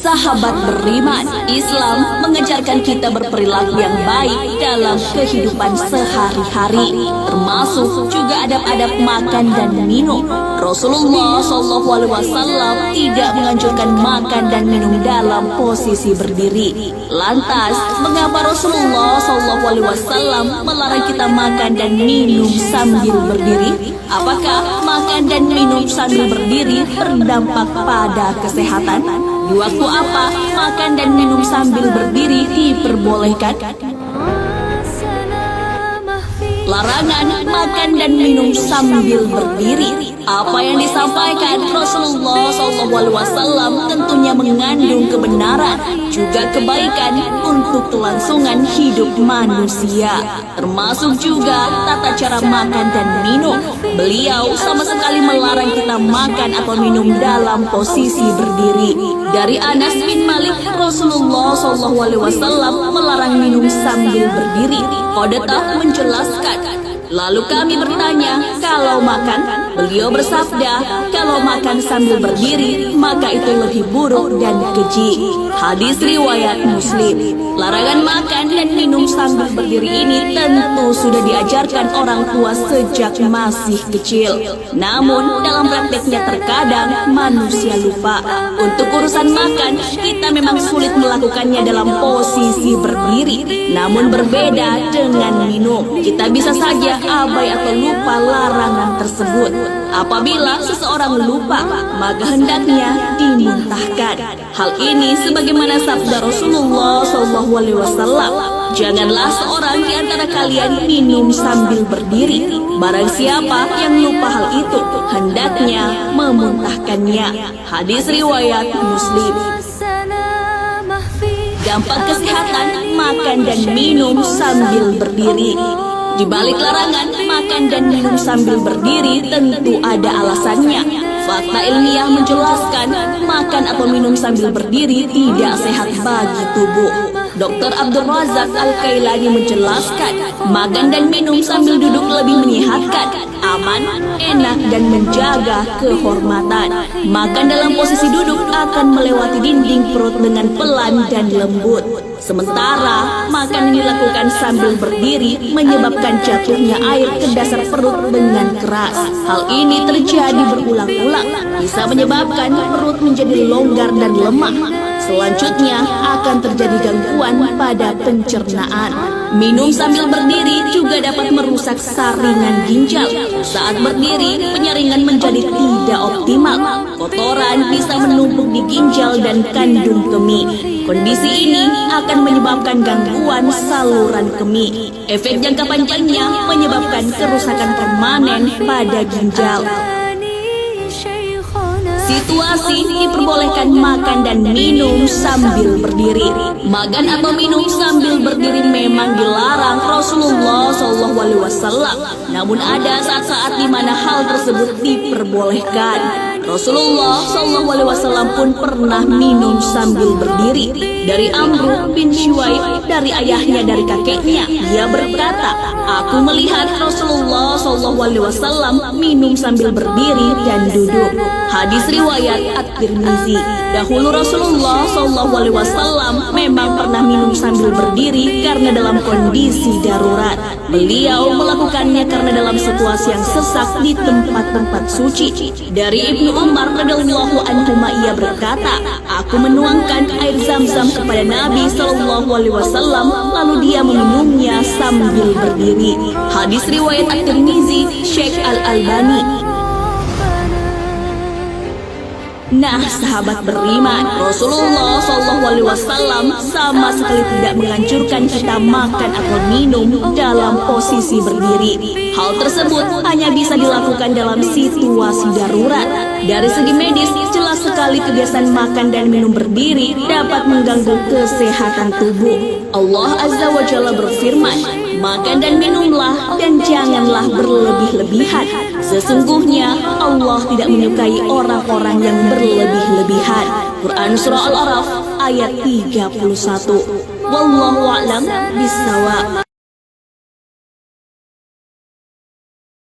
Sahabat beriman, Islam mengajarkan kita berperilaku yang baik dalam kehidupan sehari-hari, termasuk juga adab-adab makan dan minum. Rasulullah SAW tidak menganjurkan makan dan minum dalam posisi berdiri. Lantas, mengapa Rasulullah SAW melarang kita makan dan minum sambil berdiri? Apakah makan dan minum sambil berdiri berdampak pada kesehatan? Di waktu apa makan dan minum sambil berdiri diperbolehkan? Larangan makan dan minum sambil berdiri. Apa yang disampaikan Rasulullah SAW tentunya mengandung kebenaran, juga kebaikan untuk kelangsungan hidup manusia, termasuk juga tata cara makan dan minum. Beliau sama sekali melarang kita makan atau minum dalam posisi berdiri. Dari Anas bin Malik, Rasulullah SAW melarang minum sambil berdiri. Qadatah menjelaskan, lalu kami bertanya, kalau makan? Beliau bersabda, kalau makan sambil berdiri, maka itu lebih buruk dan keji. Hadis riwayat Muslim. Larangan makan dan minum sambil berdiri ini tentu sudah diajarkan orang tua sejak masih kecil. Namun, dalam prakteknya terkadang manusia lupa. Untuk urusan makan, kita memang sulit melakukannya dalam posisi berdiri. Namun berbeda dengan minum. Kita bisa saja abai atau lupa larangan tersebut. Apabila seseorang lupa, maka hendaknya dimuntahkan. Hal ini sebagaimana sabda Rasulullah SAW, janganlah seorang di antara kalian minum sambil berdiri. Barang siapa yang lupa hal itu, hendaknya memuntahkannya. Hadis riwayat Muslim. Dampak kesehatan makan dan minum sambil berdiri. Di balik larangan makan dan minum sambil berdiri tentu ada alasannya. Fakta ilmiah menjelaskan makan atau minum sambil berdiri tidak sehat bagi tubuh. Dr. Abdul Razak Al-Kailani menjelaskan, makan dan minum sambil duduk lebih menyehatkan, aman, enak, dan menjaga kehormatan. Makan dalam posisi duduk akan melewati dinding perut dengan pelan dan lembut. Sementara makan yang dilakukan sambil berdiri menyebabkan jatuhnya air ke dasar perut dengan keras. Hal ini terjadi berulang-ulang, bisa menyebabkan perut menjadi longgar dan lemah. Selanjutnya akan terjadi gangguan pada pencernaan. Minum sambil berdiri juga dapat merusak saringan ginjal. Saat berdiri, penyaringan menjadi tidak optimal. Kotoran bisa menumpuk di ginjal dan kandung kemih. Kondisi ini akan menyebabkan gangguan saluran kemih. Efek jangka panjangnya menyebabkan kerusakan permanen pada ginjal. Situasi diperbolehkan makan dan minum sambil berdiri. Makan atau minum sambil berdiri memang dilarang Rasulullah SAW. Namun ada saat-saat di mana hal tersebut diperbolehkan. Rasulullah SAW pun pernah minum sambil berdiri. Dari Amr bin Shuaib, dari ayahnya, dari kakeknya, dia berkata, aku melihat Rasulullah SAW minum sambil berdiri dan duduk. Hadis riwayat At-Tirmizi. Dahulu Rasulullah SAW memang pernah minum sambil berdiri karena dalam kondisi darurat. Beliau melakukannya karena dalam situasi yang sesak di tempat-tempat suci. Dari Ibnu Umar radhiyallahu anhu, ia berkata, aku menuangkan air Zam-Zam kepada Nabi SAW, lalu dia meminumnya sambil berdiri. Hadis riwayat At-Tirmizi, Syekh Al-Albani. Nah, sahabat beriman, Rasulullah SAW sama sekali tidak menganjurkan kita makan atau minum dalam posisi berdiri. Hal tersebut hanya bisa dilakukan dalam situasi darurat. Dari segi medis, jelas sekali kebiasaan makan dan minum berdiri dapat mengganggu kesehatan tubuh. Allah Azza wa Jalla berfirman, makan dan minumlah dan janganlah berlebih-lebihan. Sesungguhnya Allah tidak menyukai orang-orang yang berlebih-lebihan. Quran Surah Al-A'raf ayat 31. Wallahu a'lam bishawab.